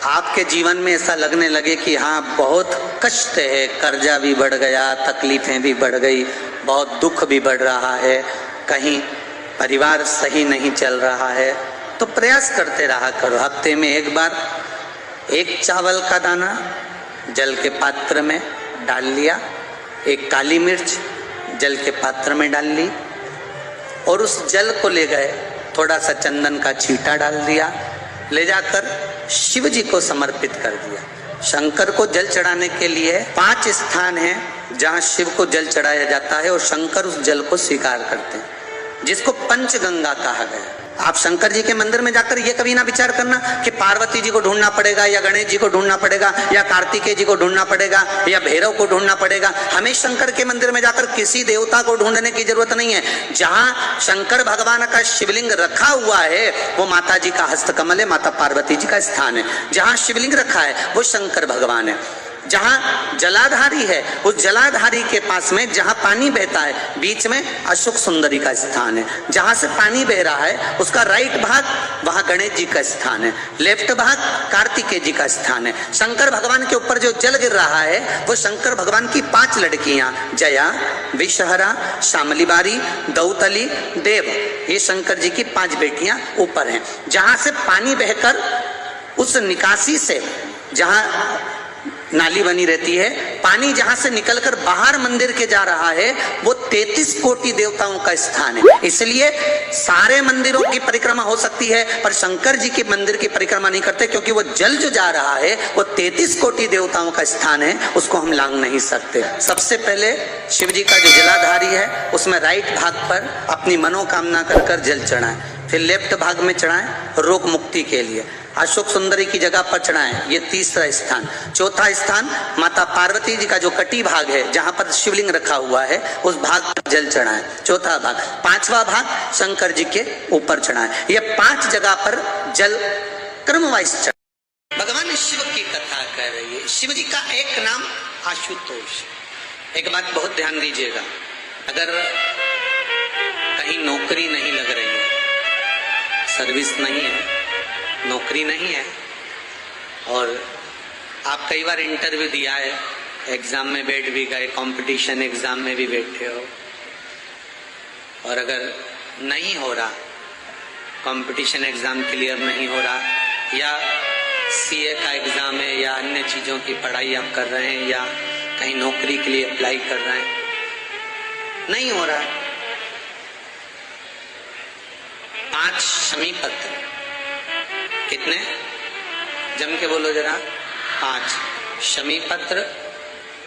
आपके जीवन में ऐसा लगने लगे कि हाँ बहुत कष्ट है, कर्जा भी बढ़ गया, तकलीफें भी बढ़ गई, बहुत दुख भी बढ़ रहा है, कहीं परिवार सही नहीं चल रहा है, तो प्रयास करते रहा करो। हफ्ते में एक बार एक चावल का दाना जल के पात्र में डाल लिया, एक काली मिर्च जल के पात्र में डाल ली और उस जल को ले गए, थोड़ा सा चंदन का छींटा डाल दिया, ले जाकर शिव जी को समर्पित कर दिया। शंकर को जल चढ़ाने के लिए 5 स्थान हैं जहां शिव को जल चढ़ाया जाता है और शंकर उस जल को स्वीकार करते हैं, जिसको पंचगंगा कहा गया। आप शंकर जी के मंदिर में जाकर ये कभी ना विचार करना कि पार्वती जी को ढूंढना पड़ेगा या गणेश जी को ढूंढना पड़ेगा या कार्तिकेय जी को ढूंढना पड़ेगा या भैरव को ढूंढना पड़ेगा। हमें शंकर के मंदिर में जाकर किसी देवता को ढूंढने की जरूरत नहीं है। जहां शंकर भगवान का शिवलिंग रखा हुआ है वो माता जी का हस्तकमल है, माता पार्वती जी का स्थान है। जहां शिवलिंग रखा है वो शंकर भगवान है। जहां जलाधारी है उस जलाधारी के पास में जहां पानी बहता है बीच में अशोक सुंदरी का स्थान है। जहां से पानी बह रहा है उसका राइट भाग वहां गणेश जी का स्थान है, लेफ्ट भाग कार्तिकेय जी का स्थान है। शंकर भगवान के ऊपर जो जल गिर रहा है वो शंकर भगवान की 5 लड़कियां जया, विषहरा, शामलीबारी, दौतली, देव, ये शंकर जी की 5 बेटियां ऊपर हैं। जहां से पानी बहकर उस निकासी से जहां नाली बनी रहती है, पानी जहां से निकलकर बाहर मंदिर के जा रहा है वो 33 कोटि देवताओं का स्थान है। इसलिए सारे मंदिरों की परिक्रमा हो सकती है पर शंकर जी के मंदिर की परिक्रमा नहीं करते, क्योंकि वो जल जो जा रहा है वो 33 कोटि देवताओं का स्थान है, उसको हम लांग नहीं सकते। सबसे पहले शिव जी का जो जलाधारी है उसमें राइट भाग पर अपनी मनोकामना कर कर जल चढ़ाएं, फिर लेफ्ट भाग में चढ़ाएं रोग मुक्ति के लिए, अशोक सुंदरी की जगह पर चढ़ाएं, ये तीसरा स्थान। चौथा स्थान माता पार्वती जी का जो कटी भाग है जहां पर शिवलिंग रखा हुआ है उस भाग पर जल चढ़ाएं, चौथा भाग। 5वां भाग शंकर जी के ऊपर चढ़ाएं। ये 5 जगह पर जल क्रमवाइज चढ़ाएं। भगवान शिव की कथा कह रही है। शिव जी का एक नाम आशुतोष। एक बात बहुत ध्यान दीजिएगा, अगर कहीं नौकरी नहीं लग रही है, सर्विस नहीं है, नौकरी नहीं है और आप कई बार इंटरव्यू दिया है, एग्जाम में बैठ भी गए, कंपटीशन एग्जाम में भी बैठे हो, और अगर नहीं हो रहा, कंपटीशन एग्जाम क्लियर नहीं हो रहा, या सीए का एग्जाम है या अन्य चीजों की पढ़ाई आप कर रहे हैं या कहीं नौकरी के लिए अप्लाई कर रहे हैं, नहीं हो रहा, 5 शमी पत्र, कितने जम के बोलो जरा, 5 शमी पत्र,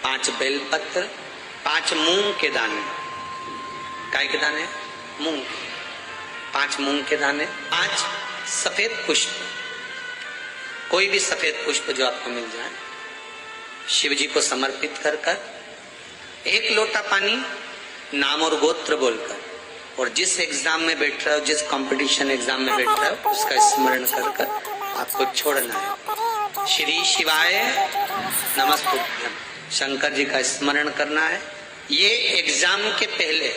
5 बेल पत्र, 5 मूंग के दाने, काय के दाने, मूंग, 5 मूंग के दाने, 5 सफेद पुष्प, कोई भी सफेद पुष्प जो आपको मिल जाए, शिव जी को समर्पित कर कर 1 लोटा पानी नाम और गोत्र बोलकर, और जिस एग्जाम में बैठ रहे हो, जिस कंपटीशन एग्जाम में बैठ रहे हो उसका स्मरण कर कर आपको छोड़ना है। श्री शिवाय नमस्तुभ्यम, शंकर जी का स्मरण करना है। ये एग्जाम के पहले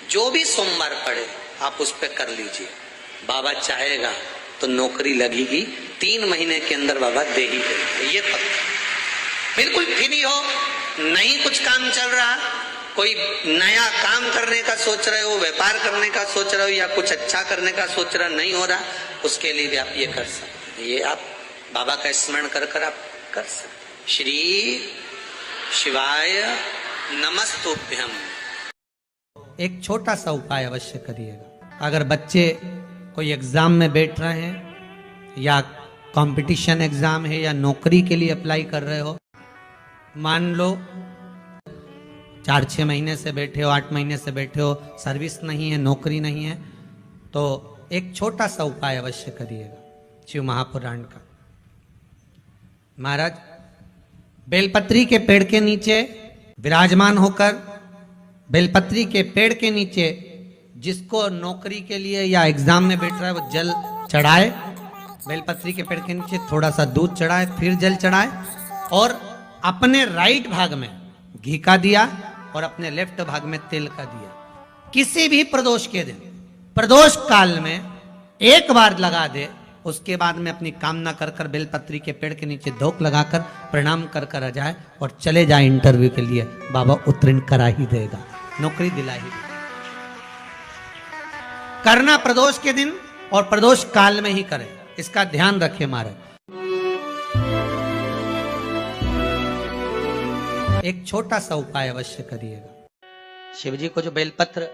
जो भी सोमवार पड़े आप उस पर कर लीजिए। बाबा चाहेगा तो नौकरी लगेगी, 3 महीने के अंदर बाबा दे ही देगा, ये पक्का। बिल्कुल फ्री हो, नहीं कुछ काम चल रहा, कोई नया काम करने का सोच रहे हो, व्यापार करने का सोच रहे हो या कुछ अच्छा करने का सोच रहे हो, नहीं हो रहा, उसके लिए भी आप ये कर सकते हैं। ये आप बाबा का स्मरण कर कर आप कर सकते। श्री शिवाय नमस्तुभ्यम। एक छोटा सा उपाय अवश्य करिएगा। अगर बच्चे कोई एग्जाम में बैठ रहे हैं या कंपटीशन एग्जाम है या नौकरी के लिए अप्लाई कर रहे हो, मान लो 4-6 महीने से बैठे हो, 8 महीने से बैठे हो, सर्विस नहीं है, नौकरी नहीं है, तो एक छोटा सा उपाय अवश्य करिएगा शिव महापुराण का। महाराज बेलपत्री के पेड़ के नीचे विराजमान होकर, बेलपत्री के पेड़ के नीचे जिसको नौकरी के लिए या एग्जाम में बैठ रहा है वो जल चढ़ाए, बेलपत्री के पेड़ के नीचे थोड़ा सा दूध चढ़ाए, फिर जल चढ़ाए और अपने राइट भाग में घी का दिया और अपने लेफ्ट भाग में तेल का दिया। किसी भी प्रदोष के दिन, प्रदोष काल में एक बार लगा दे उसके बाद में अपनी कामना कर कर बेलपत्री के पेड़ के नीचे धोख लगाकर प्रणाम कर कर आ जाए और चले जाए इंटरव्यू के लिए, बाबा उत्तीर्ण करा ही देगा, नौकरी दिला ही देगा। करना प्रदोष के दिन और प्रदोष काल में ही करें, इसका ध्यान रखें महाराज। एक छोटा सा उपाय अवश्य करिएगा। शिव जी को जो बेलपत्र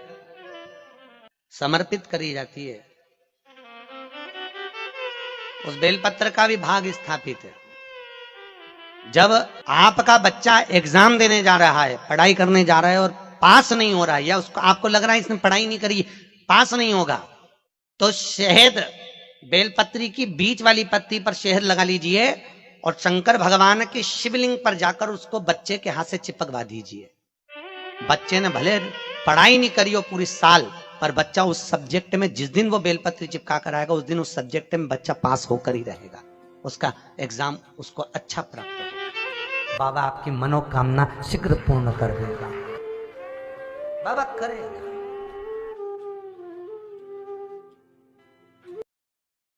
समर्पित करी जाती है, उस बेलपत्र का भी भाग स्थापित है। जब आपका बच्चा एग्जाम देने जा रहा है, पढ़ाई करने जा रहा है और पास नहीं हो रहा है, या उसको आपको लग रहा है इसने पढ़ाई नहीं करी, पास नहीं होगा, तो शहद बेलपत्री की बीच वाली पत्ती पर शहद लगा लीजिए और शंकर भगवान के शिवलिंग पर जाकर उसको बच्चे के हाथ से चिपकवा दीजिए। बच्चे ने भले पढ़ाई नहीं करी हो पूरी साल, पर बच्चा उस सब्जेक्ट में जिस दिन वो बेलपत्री चिपका कर आएगा, उस दिन उस सब्जेक्ट में बच्चा पास होकर ही रहेगा, उसका एग्जाम उसको अच्छा प्राप्त होगा। बाबा आपकी मनोकामना शीघ्र पूर्ण कर देगा, बाबा करेगा।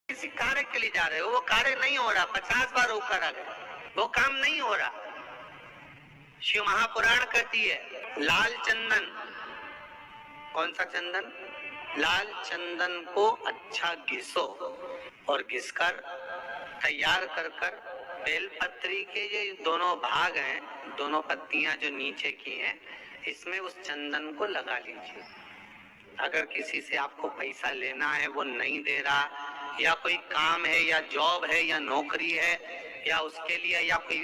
किसी कार्य के लिए जा रहे हो, वो कार्य नहीं हो रहा, 50 बार होकर आ गए, वो काम नहीं हो रहा। शिव महापुराण कहती है लाल चंदन, कौन सा चंदन? लाल चंदन को अच्छा घिसो और घिसकर तैयार कर कर बेलपत्री के ये दोनों भाग हैं, दोनों पत्तियां जो नीचे की हैं, इसमें उस चंदन को लगा लीजिए। अगर किसी से आपको पैसा लेना है, वो नहीं दे रहा, या कोई काम है या जॉब है या नौकरी है या उसके लिए, या कोई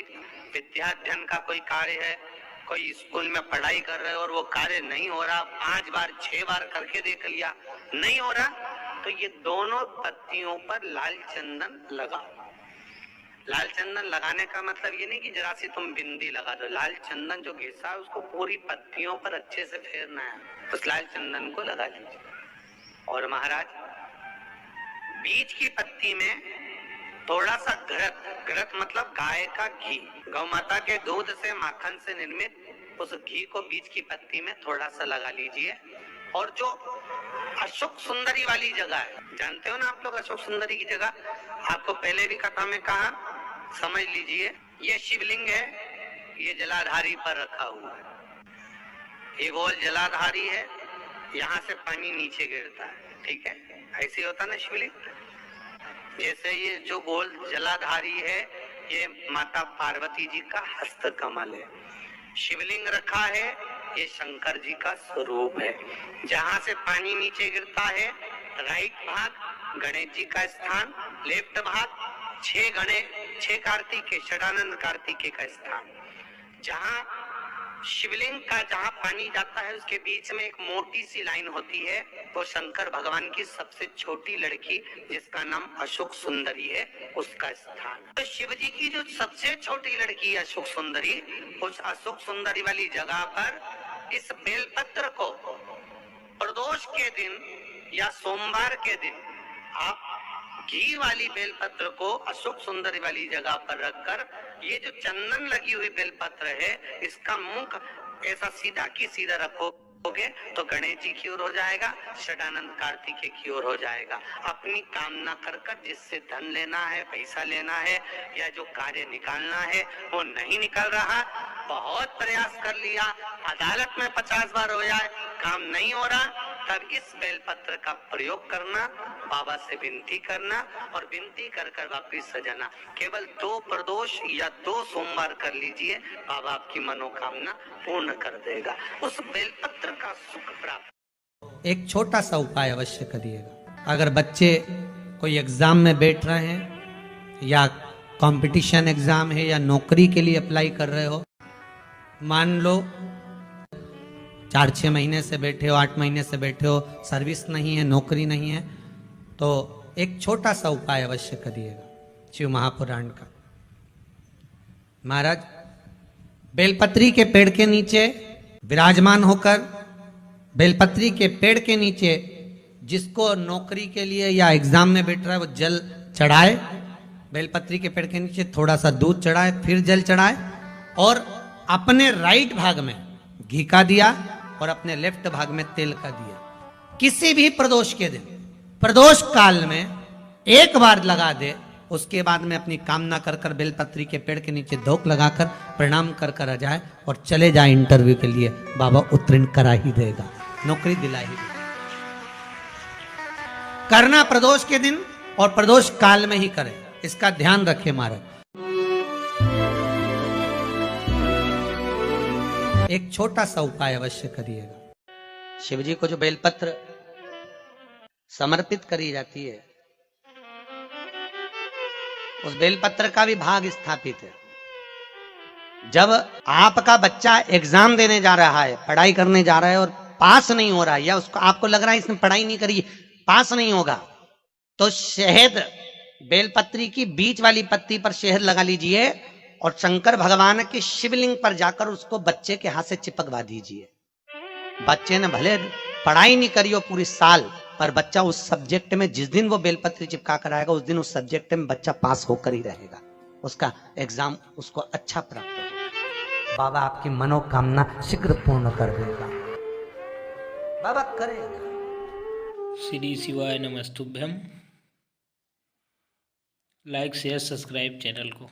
विद्याध्ययन का कोई कार्य है, कोई स्कूल में पढ़ाई कर रहे हो और वो कार्य नहीं हो रहा, 5 बार 6 बार करके देख लिया, नहीं हो रहा, तो ये दोनों पत्तियों पर लाल चंदन लगाओ। लाल चंदन लगाने का मतलब ये नहीं कि जरा सी तुम बिंदी लगा दो, लाल चंदन जो घिसा है उसको पूरी पत्तियों पर अच्छे से फेरना है, उस लाल चंदन को लगा लीजिए। और महाराज बीच की पत्ती में थोड़ा सा घृत, घृत मतलब गाय का घी, गौ माता के दूध से माखन से निर्मित उस घी को बीच की पत्ती में थोड़ा सा लगा लीजिए। और जो अशोक सुंदरी वाली जगह है, जानते हो ना आप लोग अशोक सुंदरी की जगह, आपको पहले भी कथा में कहा, समझ लीजिए ये शिवलिंग है, ये जलाधारी पर रखा हुआ है, ये गोल जलाधारी है, यहाँ से पानी नीचे गिरता है, ठीक है, ऐसे होता ना शिवलिंग। जैसे ये जो गोल जलाधारी है, ये माता पार्वती जी का हस्त कमल है। शिवलिंग रखा है, ये शंकर जी का स्वरूप है। जहां से पानी नीचे गिरता है, राइट भाग गणेश जी का स्थान, लेफ्ट भाग 6 कार्तिकेय, षडानंद कार्तिकेय का स्थान। जहां शिवलिंग का जहां पानी जाता है, उसके बीच में एक मोटी सी लाइन होती है, वो शंकर भगवान की सबसे छोटी लड़की जिसका नाम अशोक सुंदरी है, उसका स्थान। तो शिव जी की जो सबसे छोटी लड़की है अशोक सुंदरी, उस अशोक सुंदरी वाली जगह पर इस बेलपत्र को प्रदोष के दिन या सोमवार के दिन आप घी वाली बेलपत्र को अशोक सुंदरी वाली जगह पर रखकर, ये जो चंदन लगी हुई बेलपत्र है, इसका मुख ऐसा सीधा की सीधा रखोगे तो गणेश जी की ओर हो जाएगा, षडानंद कार्तिकेय की ओर हो जाएगा। अपनी कामना कर कर जिससे धन लेना है, पैसा लेना है, या जो कार्य निकालना है वो नहीं निकल रहा, बहुत प्रयास कर लिया, अदालत में 50 बार हो जाए, काम नहीं हो रहा, तब इस बेलपत्र का प्रयोग करना, बाबा से विनती करना और विनती कर कर वापिस सजाना। केवल 2 प्रदोष या 2 सोमवार कर लीजिए, बाबा आपकी मनोकामना पूर्ण कर देगा, उस बेलपत्र का सुख प्राप्त। एक छोटा सा उपाय अवश्य करिएगा। अगर बच्चे कोई एग्जाम में बैठ रहे हैं, या कंपटीशन एग्जाम है, या नौकरी के लिए अप्लाई कर रहे हो, मान लो 4-6 महीने से बैठे हो, 8 महीने से बैठे हो, सर्विस नहीं है, नौकरी नहीं है, तो एक छोटा सा उपाय अवश्य करिएगा शिव महापुराण का। महाराज बेलपत्री के पेड़ के नीचे विराजमान होकर, बेलपत्री के पेड़ के नीचे जिसको नौकरी के लिए या एग्जाम में बैठ रहा है, वो जल चढ़ाए, बेलपत्री के पेड़ के नीचे थोड़ा सा दूध चढ़ाए, फिर जल चढ़ाए, और अपने राइट भाग में घी का दिया और अपने लेफ्ट भाग में तेल का दिया। किसी भी प्रदोष के दिन, प्रदोष काल में एक बार लगा दे, उसके बाद में अपनी कामना कर कर बेलपत्री के पेड़ के नीचे धोख लगाकर प्रणाम कर कर आ जाए और चले जाए इंटरव्यू के लिए, बाबा उत्तीर्ण करा ही देगा, नौकरी दिला ही देगा। करना प्रदोष के दिन और प्रदोष काल में ही करे, इसका ध्यान रखे महाराज। एक छोटा सा उपाय अवश्य करिएगा। शिव जी को जो बेलपत्र समर्पित करी जाती है, उस बेलपत्र का भी भाग स्थापित है। जब आपका बच्चा एग्जाम देने जा रहा है, पढ़ाई करने जा रहा है और पास नहीं हो रहा है, या उसको आपको लग रहा है इसने पढ़ाई नहीं करी, पास नहीं होगा, तो शहद, बेलपत्री की बीच वाली पत्ती पर शहद लगा लीजिए और शंकर भगवान के शिवलिंग पर जाकर उसको बच्चे के हाथ से चिपकवा दीजिए। बच्चे ने भले पढ़ाई नहीं करी हो पूरी साल, पर बच्चा उस सब्जेक्ट में जिस दिन वो बेलपत्री चिपका कर आएगा, उस दिन उस सब्जेक्ट में बच्चा पास होकर ही रहेगा, उसका एग्जाम उसको अच्छा प्राप्त होगा। बाबा आपकी मनोकामना शीघ्र पूर्ण कर देगा, बाबा करेगा। श्री शिवाय नमस्तुभ्यम। लाइक शेयर सब्सक्राइब चैनल को।